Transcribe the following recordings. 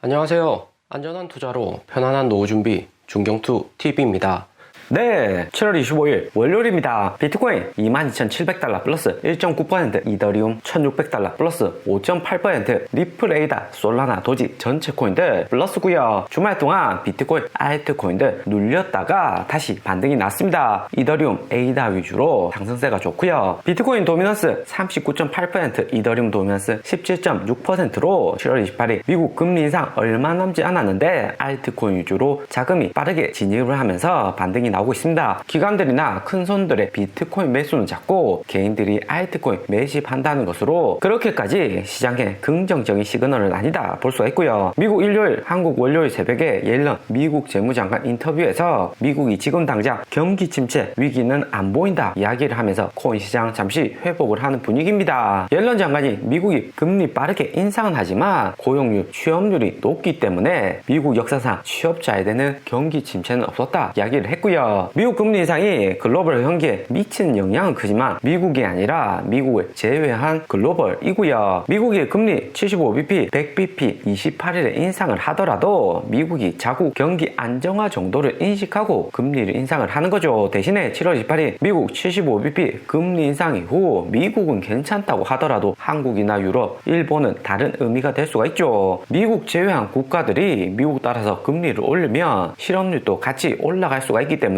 안녕하세요. 안전한 투자로 편안한 노후 준비 중경투 TV입니다. 네, 7월 25일 월요일입니다. 비트코인 22,700달러 플러스 1.9%, 이더리움 1,600달러 플러스 5.8%, 리플, 에이다, 솔라나, 도지 전체 코인들 플러스고요. 주말 동안 비트코인, 알트코인들 눌렸다가 다시 반등이 났습니다. 이더리움, 에이다 위주로 상승세가 좋고요. 비트코인 도미넌스 39.8%, 이더리움 도미넌스 17.6%로 7월 28일 미국 금리 인상 얼마 남지 않았는데 알트코인 위주로 자금이 빠르게 진입을 하면서 반등이 나오고 있습니다. 기관들이나 큰손들의 비트코인 매수는 작고 개인들이 알트코인 매집한다는 것으로 그렇게까지 시장에 긍정적인 시그널은 아니다 볼 수가 있고요. 미국 일요일, 한국 월요일 새벽에 옐런 미국 재무장관 인터뷰에서 미국이 지금 당장 경기 침체 위기는 안 보인다 이야기를 하면서 코인 시장 잠시 회복을 하는 분위기입니다. 옐런 장관이 미국이 금리 빠르게 인상은 하지만 고용률, 취업률이 높기 때문에 미국 역사상 취업자에 대한 경기 침체는 없었다 이야기를 했고요. 미국 금리 인상이 글로벌 경기에 미치는 영향은 크지만 미국이 아니라 미국을 제외한 글로벌이고요. 미국이 금리 75bp, 100bp 28일에 인상을 하더라도 미국이 자국 경기 안정화 정도를 인식하고 금리를 인상을 하는 거죠. 대신에 7월 28일 미국 75bp 금리 인상 이후 미국은 괜찮다고 하더라도 한국이나 유럽, 일본은 다른 의미가 될 수가 있죠. 미국 제외한 국가들이 미국 따라서 금리를 올리면 실업률도 같이 올라갈 수가 있기 때문에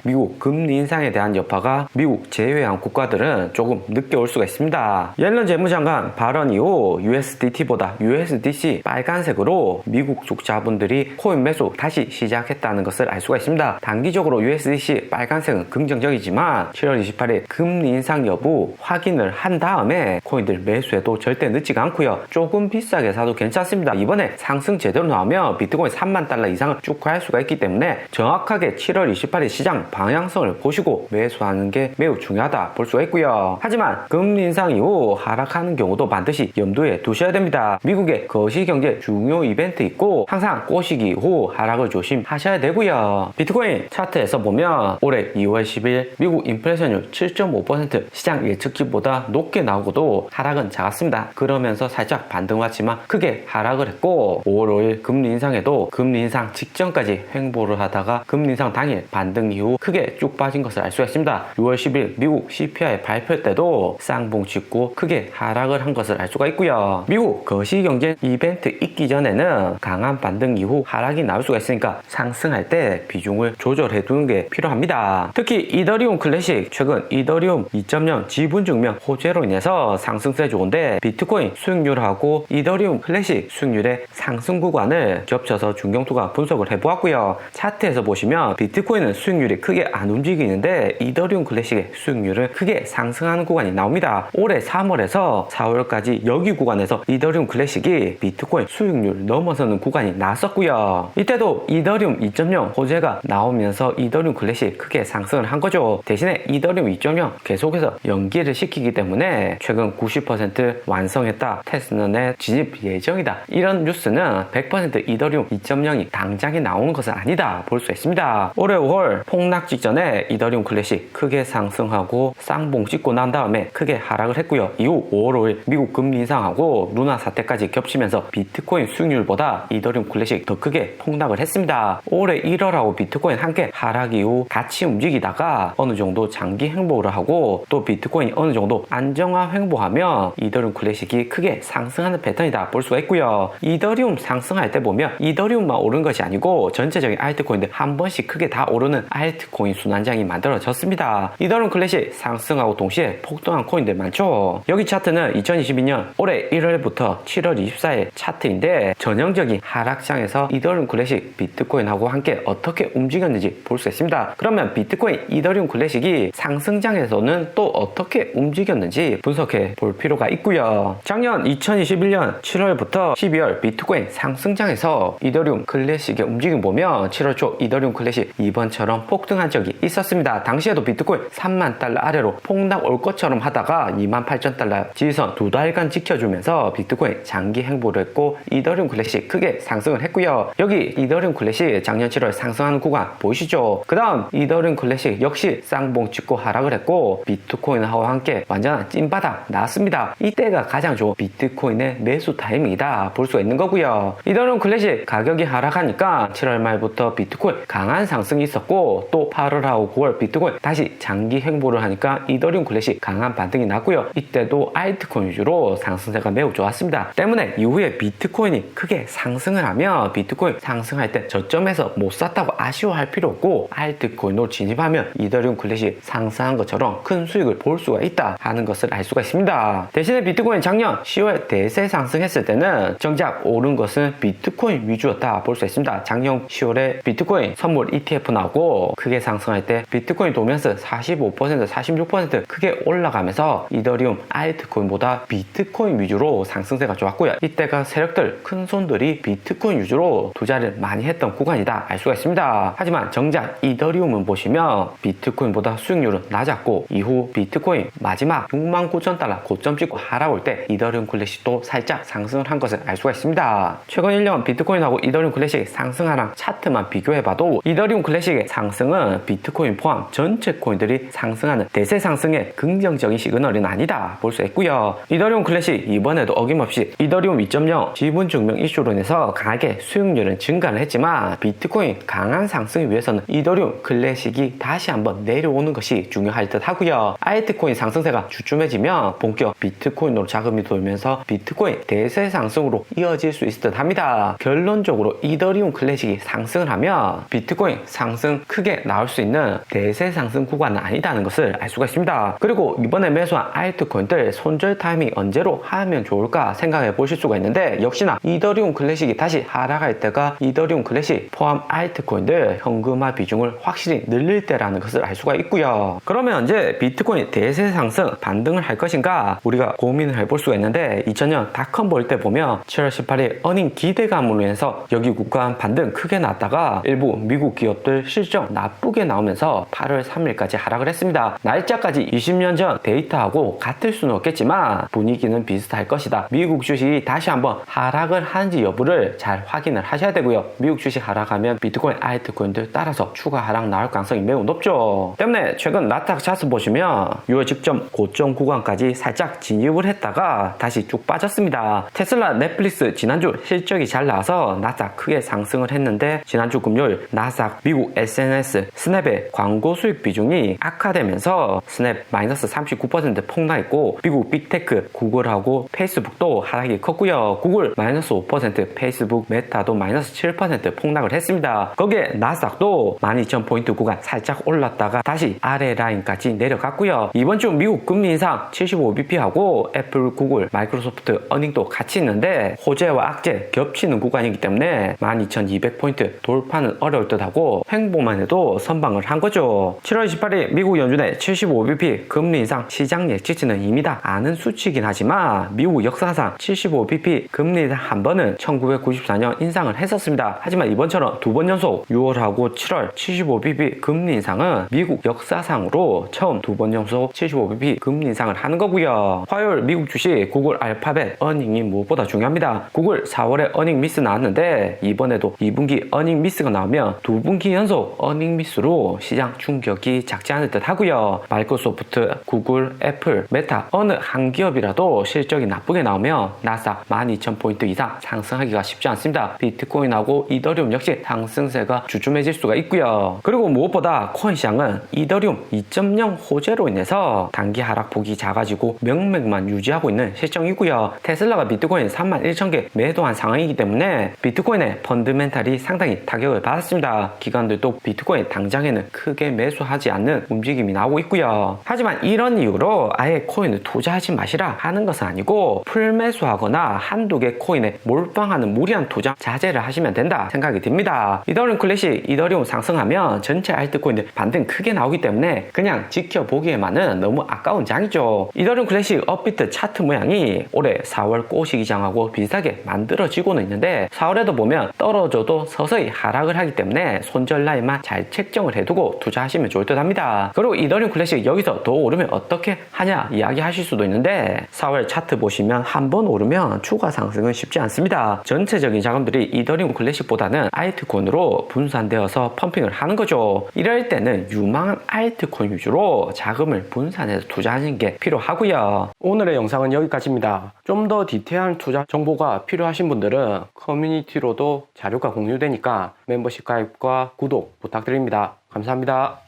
미국 금리 인상에 대한 여파가 미국 제외한 국가들은 조금 늦게 올 수가 있습니다. 옐런 재무장관 발언 이후 USDT보다 USDC 빨간색으로 미국 쪽 자본들이 코인 매수 다시 시작했다는 것을 알 수가 있습니다. 단기적으로 USDC 빨간색은 긍정적이지만 7월 28일 금리 인상 여부 확인을 한 다음에 코인들 매수해도 절대 늦지가 않고요. 조금 비싸게 사도 괜찮습니다. 이번에 상승 제대로 나오면 비트코인 3만 달러 이상을 쭉 갈 수가 있기 때문에 정확하게 7월 28일 시장 방향성을 보시고 매수하는 게 매우 중요하다 볼 수가 있고요. 하지만 금리 인상 이후 하락하는 경우도 반드시 염두에 두셔야 됩니다. 미국의 거시경제 중요 이벤트 있고 항상 꼬시기 이후 하락을 조심하셔야 되고요. 비트코인 차트에서 보면 올해 2월 10일 미국 인플레이션율 7.5% 시장 예측치보다 높게 나오고도 하락은 작았습니다. 그러면서 살짝 반등 왔지만 크게 하락을 했고 5월 5일 금리 인상에도 금리 인상 직전까지 횡보를 하다가 금리 인상 당일 반등 이후 크게 쭉 빠진 것을 알 수가 있습니다. 6월 10일 미국 CPI 발표 때도 쌍봉 찍고 크게 하락을 한 것을 알 수가 있고요. 미국 거시경제 이벤트 있기 전에는 강한 반등 이후 하락이 나올 수가 있으니까 상승할 때 비중을 조절해 두는 게 필요합니다. 특히 이더리움 클래식 최근 이더리움 2.0 지분 증명 호재로 인해서 상승세 좋은데 비트코인 수익률하고 이더리움 클래식 수익률의 상승 구간을 겹쳐서 중경투가 분석을 해보았고요. 차트에서 보시면 비트코인은 수익률이 크게 안 움직이는데 이더리움 클래식의 수익률은 크게 상승하는 구간이 나옵니다. 올해 3월에서 4월까지 여기 구간에서 이더리움 클래식이 비트코인 수익률 넘어서는 구간이 나왔었고요. 이때도 이더리움 2.0 호재가 나오면서 이더리움 클래식 크게 상승을 한 거죠. 대신에 이더리움 2.0 계속해서 연기를 시키기 때문에 최근 90% 완성했다, 테스트넷 진입 예정이다, 이런 뉴스는 100% 이더리움 2.0이 당장에 나오는 것은 아니다 볼 수 있습니다. 올해 5월 폭락 직전에 이더리움 클래식 크게 상승하고 쌍봉 찍고 난 다음에 크게 하락을 했고요. 이후 5월 5일 미국 금리 인상하고 루나 사태까지 겹치면서 비트코인 수익률보다 이더리움 클래식 더 크게 폭락을 했습니다. 올해 1월하고 비트코인 함께 하락 이후 같이 움직이다가 어느 정도 장기 횡보를 하고 또 비트코인이 어느 정도 안정화 횡보하면 이더리움 클래식이 크게 상승하는 패턴이다 볼 수가 있고요. 이더리움 상승할 때 보면 이더리움만 오른 것이 아니고 전체적인 알트코인들 한 번씩 크게 다 오르는 알트코인 순환장이 만들어졌습니다. 이더리움 클래식 상승하고 동시에 폭등한 코인들 많죠. 여기 차트는 2022년 올해 1월부터 7월 24일 차트인데 전형적인 하락장에서 이더리움 클래식 비트코인하고 함께 어떻게 움직였는지 볼 수 있습니다. 그러면 비트코인 이더리움 클래식이 상승장에서는 또 어떻게 움직였는지 분석해 볼 필요가 있고요. 작년 2021년 7월부터 12월 비트코인 상승장에서 이더리움 클래식의 움직임 보면 7월 초 이더리움 클래식 이번처럼 것처럼 폭등한 적이 있었습니다. 당시에도 비트코인 3만 달러 아래로 폭락 올 것처럼 하다가 28,000달러 지지선 2달간 지켜주면서 비트코인 장기 행보를 했고 이더리움 클래식 크게 상승을 했고요. 여기 이더리움 클래식 작년 7월 상승하는 구간 보이시죠? 그 다음 이더리움 클래식 역시 쌍봉 찍고 하락을 했고 비트코인하고 함께 완전한 찐바닥 나왔습니다. 이때가 가장 좋은 비트코인의 매수 타이밍이다 볼 수가 있는 거고요. 이더리움 클래식 가격이 하락하니까 7월 말부터 비트코인 강한 상승이 있었고 또 8월하고 9월 비트코인 다시 장기 행보를 하니까 이더리움 클래식 강한 반등이 났고요. 이때도 알트코인 위주로 상승세가 매우 좋았습니다. 때문에 이후에 비트코인이 크게 상승을 하면 비트코인 상승할 때 저점에서 못 샀다고 아쉬워할 필요 없고 알트코인으로 진입하면 이더리움 클래식 상승한 것처럼 큰 수익을 볼 수가 있다 하는 것을 알 수가 있습니다. 대신에 비트코인 작년 10월 대세 상승했을 때는 정작 오른 것은 비트코인 위주였다 볼 수 있습니다. 작년 10월에 비트코인 선물 ETF 나오고 크게 상승할 때 비트코인 도면스 45% 46% 크게 올라가면서 이더리움 알트코인보다 비트코인 위주로 상승세가 좋았고요. 이때가 세력들 큰 손들이 비트코인 위주로 투자를 많이 했던 구간이다 알 수가 있습니다. 하지만 정작 이더리움은 보시면 비트코인보다 수익률은 낮았고 이후 비트코인 마지막 69,000달러 고점 찍고 하락 올 때 이더리움 클래식도 살짝 상승을 한 것을 알 수가 있습니다. 최근 1년 비트코인하고 이더리움 클래식 상승하랑 차트만 비교해봐도 이더리움 클래식의 상승은 비트코인 포함 전체 코인들이 상승하는 대세 상승의 긍정적인 시그널은 아니다 볼 수 있고요. 이더리움 클래식 이번에도 어김없이 이더리움 2.0 지분 증명 이슈로 인해서 강하게 수익률은 증가를 했지만 비트코인 강한 상승을 위해서는 이더리움 클래식이 다시 한번 내려오는 것이 중요할 듯 하고요. 알트코인 상승세가 주춤해지면 본격 비트코인으로 자금이 돌면서 비트코인 대세 상승으로 이어질 수 있을 듯 합니다. 결론적으로 이더리움 클래식이 상승을 하면 비트코인 상승 크게 나올 수 있는 대세 상승 구간은 아니다는 것을 알 수가 있습니다. 그리고 이번에 매수한 알트코인들 손절 타이밍 언제로 하면 좋을까 생각해 보실 수가 있는데 역시나 이더리움 클래식이 다시 하락할 때가 이더리움 클래식 포함 알트코인들 현금화 비중을 확실히 늘릴 때라는 것을 알 수가 있고요. 그러면 언제 비트코인 대세 상승 반등을 할 것인가 우리가 고민을 해볼 수가 있는데 2000년 닷컴 볼 때 보면 7월 18일 어닝 기대감으로 인해서 여기 국간 반등 크게 났다가 일부 미국 기업들 실적 나쁘게 나오면서 8월 3일까지 하락을 했습니다. 날짜까지 20년 전 데이터하고 같을 수는 없겠지만 분위기는 비슷할 것이다. 미국 주식이 다시 한번 하락을 하는지 여부를 잘 확인을 하셔야 되고요. 미국 주식 하락하면 비트코인 알트코인들 따라서 추가 하락 나올 가능성이 매우 높죠. 때문에 최근 나스닥 차트 보시면 6월 직전 고점 구간까지 살짝 진입을 했다가 다시 쭉 빠졌습니다. 테슬라, 넷플릭스 지난주 실적이 잘 나와서 나스닥 크게 상승을 했는데 지난주 금요일 나스닥 미국 SNS 스냅의 광고 수익 비중이 악화되면서 스냅 마이너스 39% 폭락했고 미국 빅테크 구글하고 페이스북도 하락이 컸고요. 구글 마이너스 5%, 페이스북, 메타도 마이너스 7% 폭락을 했습니다. 거기에 나스닥도 12,000포인트 구간 살짝 올랐다가 다시 아래 라인까지 내려갔고요. 이번 주 미국 금리 인상 75bp하고 애플, 구글, 마이크로소프트 어닝도 같이 있는데 호재와 악재 겹치는 구간이기 때문에 12,200포인트 돌파는 어려울 듯하고 횡보만 해도 선방을 한 거죠. 7월 28일 미국 연준의 75bp 금리 인상 시장 예측치는 이미 다 아는 수치이긴 하지만 미국 역사상 75bp 금리 인상 한 번은 1994년 인상을 했었습니다. 하지만 이번처럼 두 번 연속 6월하고 7월 75bp 금리 인상은 미국 역사상으로 처음 두 번 연속 75bp 금리 인상을 하는 거고요. 화요일 미국 주식 구글 알파벳 어닝이 무엇보다 중요합니다. 구글 4월에 어닝 미스 나왔는데 이번에도 2분기 어닝 미스가 나오면 두 분기 연속 어닝 미스로 시장 충격이 작지 않을 듯 하고요. 마이크로소프트, 구글, 애플, 메타 어느 한 기업이라도 실적이 나쁘게 나오면 나스닥 12,000포인트 이상 상승하기가 쉽지 않습니다. 비트코인하고 이더리움 역시 상승세가 주춤해질 수가 있고요. 그리고 무엇보다 코인 시장은 이더리움 2.0 호재로 인해서 단기 하락폭이 작아지고 명맥만 유지하고 있는 실정이고요. 테슬라가 비트코인 31,000개 매도한 상황이기 때문에 비트코인의 펀드멘탈이 상당히 타격을 받았습니다. 기관들도 비트코인 당장에는 크게 매수하지 않는 움직임이 나오고 있고요. 하지만 이런 이유로 아예 코인을 투자하지 마시라 하는 것은 아니고 풀매수하거나 한두 개 코인에 몰빵하는 무리한 투자 자제를 하시면 된다 생각이 듭니다. 이더리움 클래식, 이더리움 상승하면 전체 알트코인들 반등 크게 나오기 때문에 그냥 지켜보기에만은 너무 아까운 장이죠. 이더리움 클래식 업비트 차트 모양이 올해 4월 꼬시기장하고 비슷하게 만들어지고는 있는데 4월에도 보면 떨어져도 서서히 하락을 하기 때문에 손절 라인만 있지만 잘 책정을 해두고 투자하시면 좋을 듯 합니다. 그리고 이더리움 클래식 여기서 더 오르면 어떻게 하냐 이야기하실 수도 있는데 4월 차트 보시면 한번 오르면 추가 상승은 쉽지 않습니다. 전체적인 자금들이 이더리움 클래식보다는 알트코인으로 분산되어서 펌핑을 하는 거죠. 이럴 때는 유망한 알트코인 위주로 자금을 분산해서 투자하는 게 필요하고요. 오늘의 영상은 여기까지입니다. 좀 더 디테일한 투자 정보가 필요하신 분들은 커뮤니티로도 자료가 공유되니까 멤버십 가입과 구독 부탁드립니다. 감사합니다.